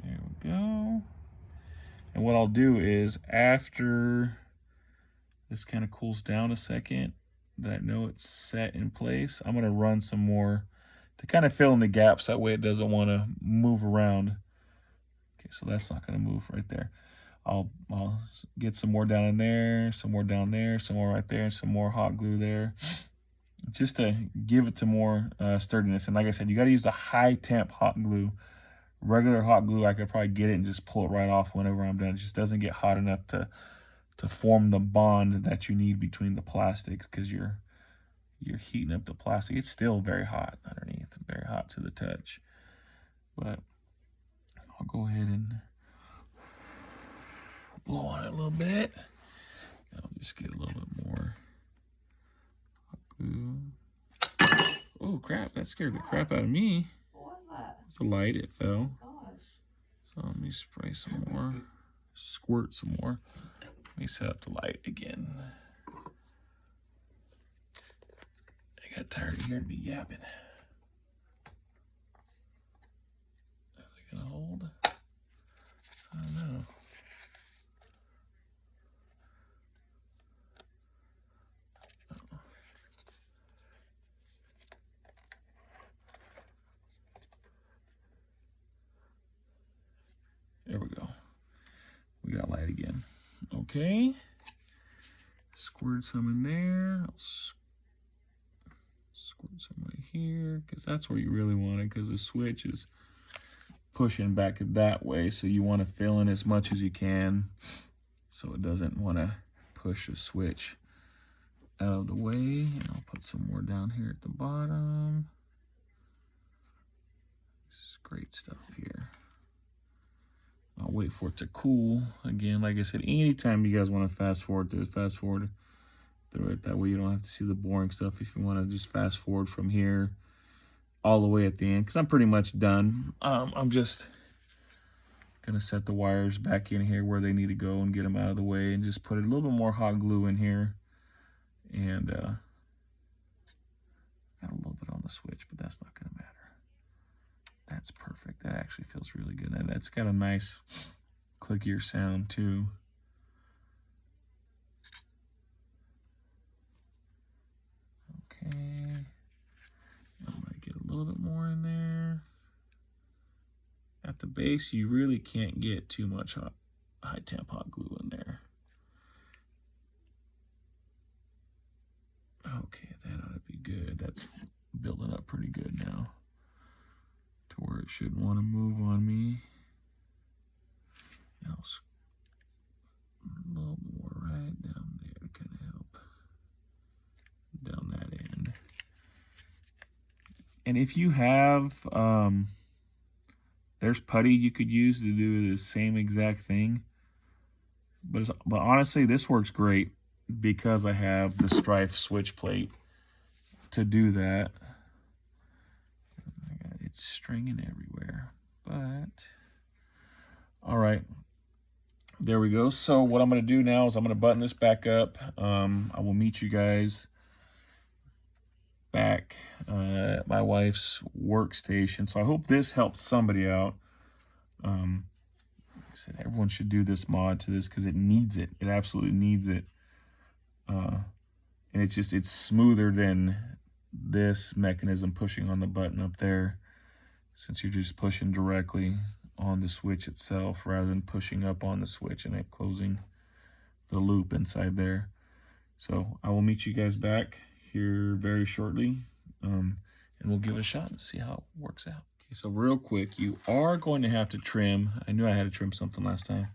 There we go. And what I'll do is, after this kind of cools down a second, that I know it's set in place, I'm gonna run some more to kind of fill in the gaps. That way it doesn't want to move around. Okay, so that's not gonna move right there. I'll get some more down in there, some more down there, some more right there, and some more hot glue there, just to give it to more sturdiness. And like I said, you got to use the high temp hot glue. Regular hot glue, I could probably get it and just pull it right off whenever I'm done. It just doesn't get hot enough to form the bond that you need between the plastics, because you're heating up the plastic. It's still very hot underneath, very hot to the touch. But I'll go ahead and blow on it a little bit. I'll just get a little bit more hot glue. Oh crap, that scared the crap out of me. What was that? It's the light, it fell. Gosh. So let me spray some more, squirt some more. Let me set up the light again. I got tired of hearing me yapping. Is it gonna hold? I don't know. There we go. We got light again. Okay. Squirt some in there. I'll squirt some right here, because that's where you really want it, because the switch is pushing back that way. So you want to fill in as much as you can, so it doesn't want to push the switch out of the way. And I'll put some more down here at the bottom. This is great stuff here. I'll wait for it to cool. Again, like I said, anytime you guys want to fast forward through it, fast forward through it. That way you don't have to see the boring stuff. If you want to just fast forward from here all the way at the end, because I'm pretty much done. I'm just going to set the wires back in here where they need to go and get them out of the way, and just put a little bit more hot glue in here. And got a little bit on the switch, but that's not going to matter. That's perfect. That actually feels really good. And that's got a nice clickier sound too. Okay. I'm going to get a little bit more in there. At the base, you really can't get too much high temp hot glue in there. Okay, that ought to be good. That's building up pretty good now, to where it shouldn't want to move on me. Now, a little more right down there to kind of help down that end. And if you have, there's putty you could use to do the same exact thing. But honestly, this works great because I have the Stryfe switch plate to do that. It's stringing everywhere, but all right, there we go. So what I'm going to do now is I'm going to button this back up. I will meet you guys back at my wife's workstation. So I hope this helps somebody out. Like I said, everyone should do this mod to this because it needs it. It absolutely needs it. And it's smoother than this mechanism pushing on the button up there, since you're just pushing directly on the switch itself rather than pushing up on the switch and it closing the loop inside there. So I will meet you guys back here very shortly, and we'll give it a shot and see how it works out. Okay, so real quick, you are going to have to trim. I knew I had to trim something last time.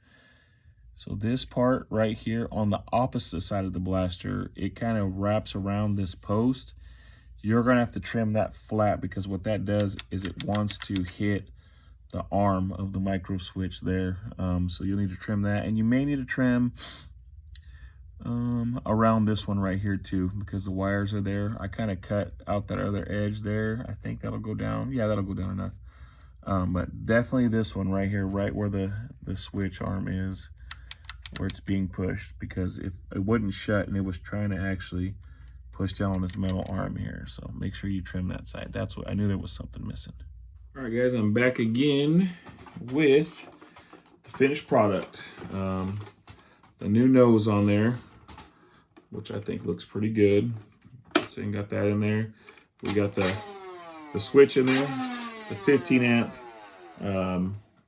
So this part right here on the opposite side of the blaster, it kind of wraps around this post. You're going to have to trim that flat because what that does is it wants to hit the arm of the micro switch there. So you'll need to trim that, and you may need to trim around this one right here too, because the wires are there. I kind of cut out that other edge there. I think that'll go down. Yeah, that'll go down enough. But definitely this one right here, right where the switch arm is, where it's being pushed, because if it wouldn't shut and it was trying to actually push down on this metal arm here. So make sure you trim that side. That's what I knew, there was something missing. All right, guys, I'm back again with the finished product. The new nose on there, which I think looks pretty good. So got that in there. We got the switch in there, the 15 amp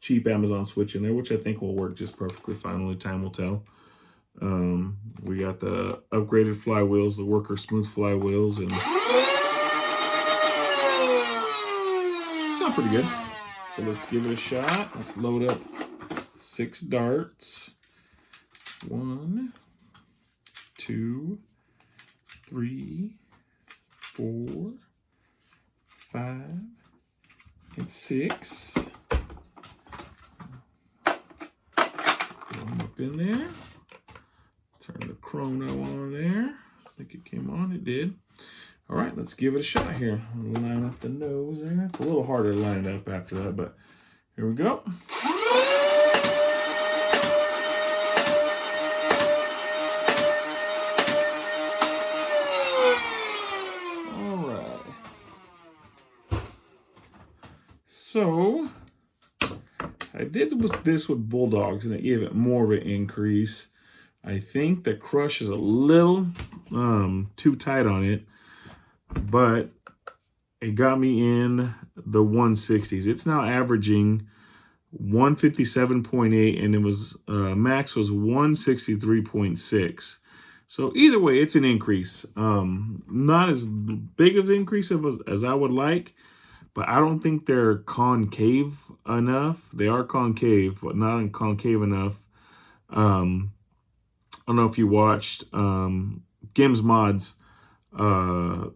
cheap Amazon switch in there, which I think will work just perfectly fine. Only time will tell. We got the upgraded flywheels, the worker smooth flywheels, and sound pretty good. So let's give it a shot. Let's load up 6 darts. 1, 2, 3, 4, 5, and 6. Put them up in there. Turn the chrono on there. I think it came on. It did. All right, let's give it a shot here. Line up the nose there. It's a little harder to line it up after that, but here we go. So I did this with Bulldogs, and it gave it more of an increase. I think the crush is a little too tight on it, but it got me in the 160s. It's now averaging 157.8, and it was max was 163.6. So either way, it's an increase. Not as big of an increase as I would like, but I don't think they're concave enough. They are concave, but not concave enough. I don't know if you watched Gim's Mods. I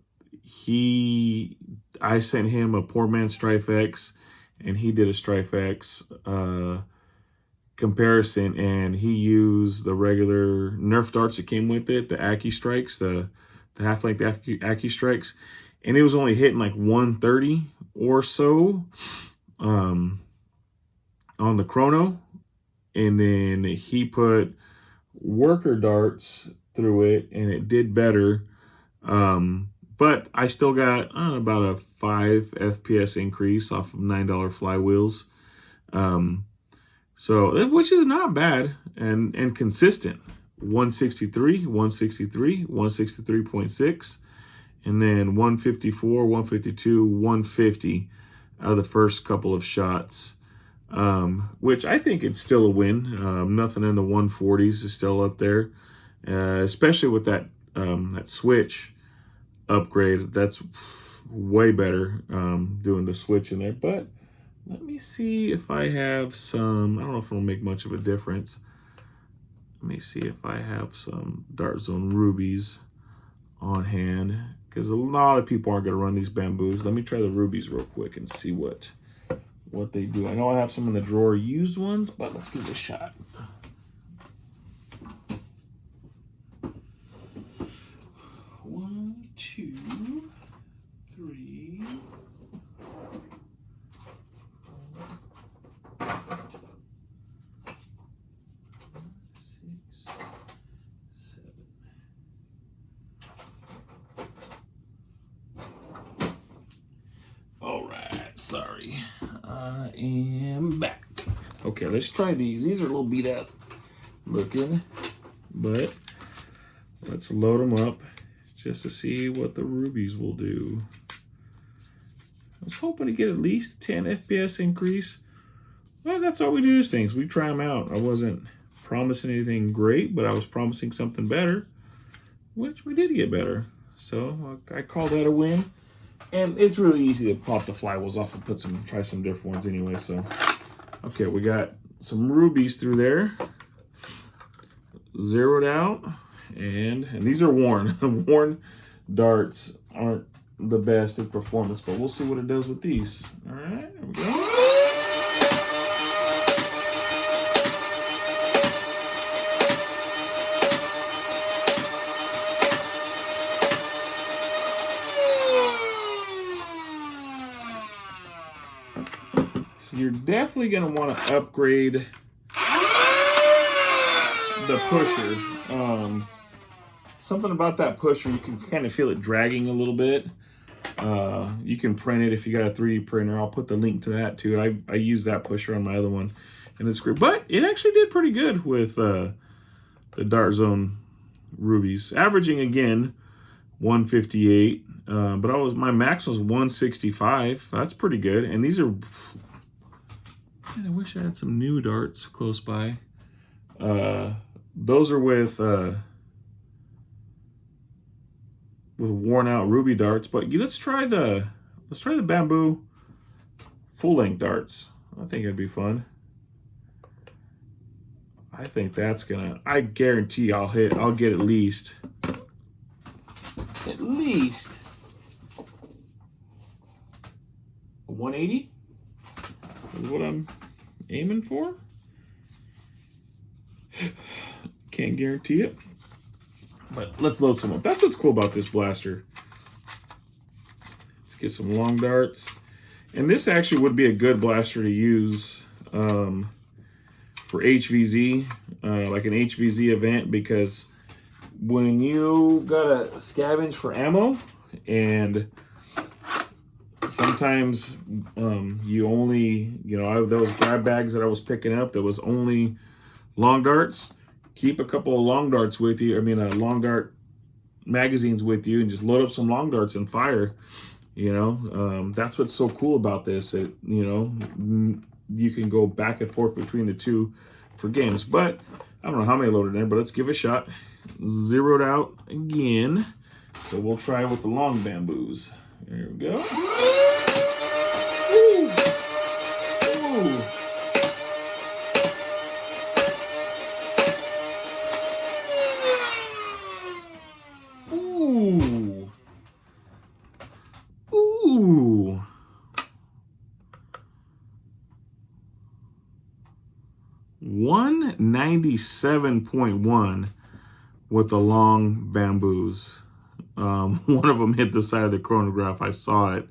sent him a poor man Stryfe X, and he did a Stryfe X comparison, and he used the regular Nerf darts that came with it, the Aki Strikes, the half-length Aki Strikes, and it was only hitting like 130 or so on the chrono. And then he put worker darts through it, and it did better. But I still got about a 5 FPS increase off of $9 flywheels. So, which is not bad and consistent. 163, 163, 163.6. And then 154, 152, 150 out of the first couple of shots, which I think it's still a win. Nothing in the 140s is still up there, especially with that switch upgrade. That's way better doing the switch in there. But let me see if I have some. I don't know if it'll make much of a difference. Let me see if I have some Dart Zone rubies on hand, because a lot of people aren't going to run these bamboos. Let me try the rubies real quick and see what they do. I know I have some in the drawer, used ones, but let's give it a shot. One, two, three, Sorry. I am back. Okay, let's try these. These are a little beat up looking, but let's load them up just to see what the rubies will do. I was hoping to get at least 10 FPS increase. Well, that's all we do these things. We try them out. I wasn't promising anything great, but I was promising something better, which we did get better. So I call that a win. And it's really easy to pop the flywheels off and try some different ones anyway. So, okay, we got some rubies through there, zeroed out, and these are worn. Worn darts aren't the best in performance, but we'll see what it does with these. All right, there we go. You're definitely going to want to upgrade the pusher. Something about that pusher, you can kind of feel it dragging a little bit. You can print it if you got a 3D printer. I'll put the link to that too. I use that pusher on my other one, and it's great. But it actually did pretty good with the Dart Zone rubies, averaging again 158. But my max was 165. That's pretty good, and these are. Man, I wish I had some new darts close by. Those are with worn out ruby darts, but let's try the bamboo full length darts. I think it'd be fun. I think that's gonna. I guarantee I'll get at least a 180. Is what I'm aiming for. Can't guarantee it, but let's load some up. That's what's cool about this blaster. Let's get some long darts, and this actually would be a good blaster to use for HVZ, like an HVZ event, because when you gotta scavenge for ammo, and sometimes you only, those grab bags that I was picking up that was only long darts, keep a couple of long darts with you. Long dart magazines with you, and just load up some long darts and fire. That's what's so cool about this. You can go back and forth between the two for games. But I don't know how many loaded in, but let's give it a shot. Zeroed out again. So we'll try with the long bamboos. There we go. Ooh. Ooh. Ooh. Ooh. 197.1 with the long bamboos. One of them hit the side of the chronograph. I saw it.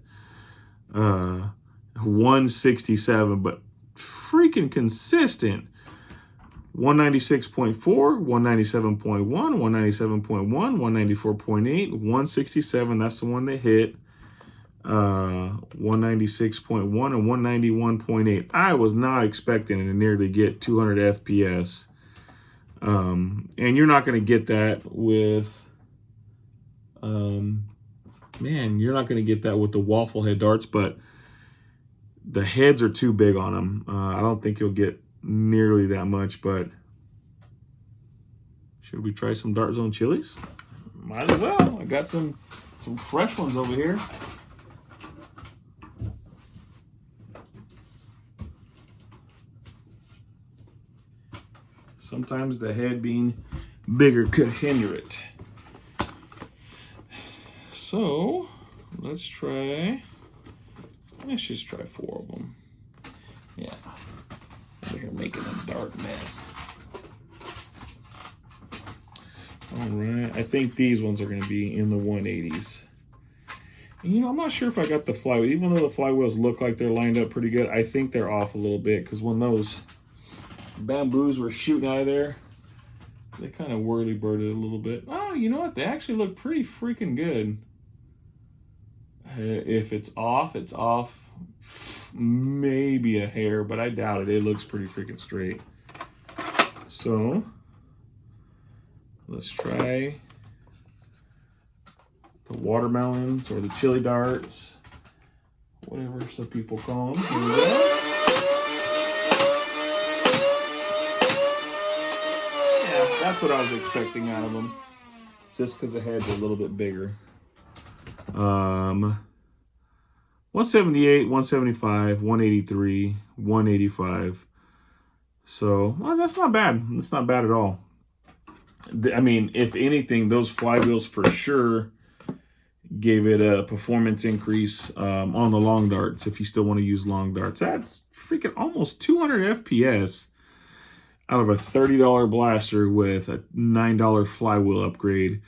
167, but freaking consistent. 196.4, 197.1, 197.1, 194.8, 167. That's the one that hit. 196.1 and 191.8. I was not expecting it to nearly get 200 FPS. And you're not going to get that with, you're not going to get that with the waffle head darts, but the heads are too big on them. I don't think you'll get nearly that much, but should we try some Dart Zone chilies? Might as well. I got some fresh ones over here. Sometimes the head being bigger could hinder it. So let's just try 4 of them. Yeah, we're making a dark mess. All right, I think these ones are going to be in the 180s. And, I'm not sure if I got the flywheel. Even though the flywheels look like they're lined up pretty good, I think they're off a little bit, because when those bamboos were shooting out of there, they kind of whirly-birded a little bit. Oh, you know what? They actually look pretty freaking good. If it's off maybe a hair, but I doubt it. It looks pretty freaking straight. So let's try the watermelons or the chili darts, whatever some people call them. Here we go. Yeah, that's what I was expecting out of them, just because the head's a little bit bigger. 178, 175, 183, 185. So, well, that's not bad. That's not bad at all. I mean, if anything, those flywheels for sure gave it a performance increase on the long darts, if you still want to use long darts. That's freaking almost 200 FPS out of a $30 blaster with a $9 flywheel upgrade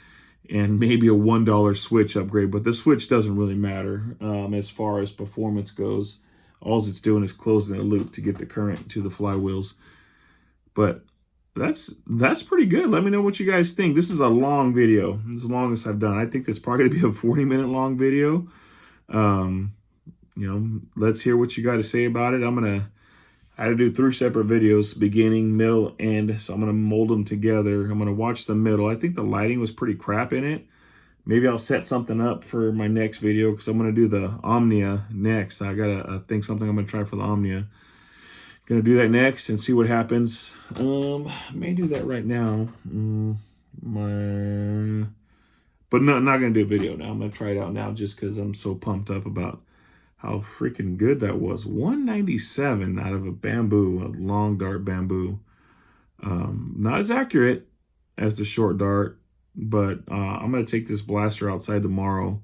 and maybe a $1 switch upgrade. But the switch doesn't really matter as far as performance goes. All it's doing is closing the loop to get the current to the flywheels. But that's pretty good. Let me know what you guys think. This is a long video. This is the longest I've done. I think it's probably going to be a 40-minute long video. You know, let's hear what you got to say about it. I had to do 3 separate videos, beginning, middle, end. So I'm going to mold them together. I'm going to watch the middle. I think the lighting was pretty crap in it. Maybe I'll set something up for my next video because I'm going to do the Omnia next. I got to think something I'm going to try for the Omnia. Going to do that next and see what happens. May do that right now. But no, I'm not going to do a video now. I'm going to try it out now just because I'm so pumped up about how freaking good that was. 197 out of a bamboo, a long dart bamboo. Not as accurate as the short dart, but I'm going to take this blaster outside tomorrow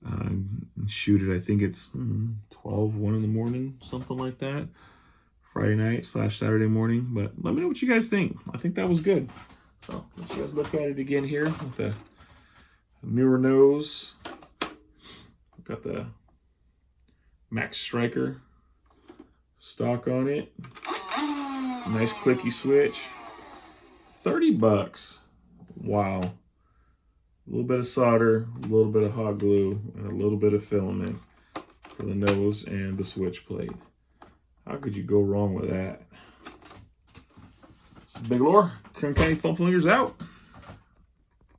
and shoot it. I think it's 1 in the morning, something like that. Friday night / Saturday morning. But let me know what you guys think. I think that was good. So let's just look at it again here with the newer nose. Got the Max Striker stock on it. Nice clicky switch. $30. Wow. A little bit of solder, a little bit of hot glue, and a little bit of filament for the nose and the switch plate. How could you go wrong with that? It's Big Lore, Kern County Phone Flywheelers out.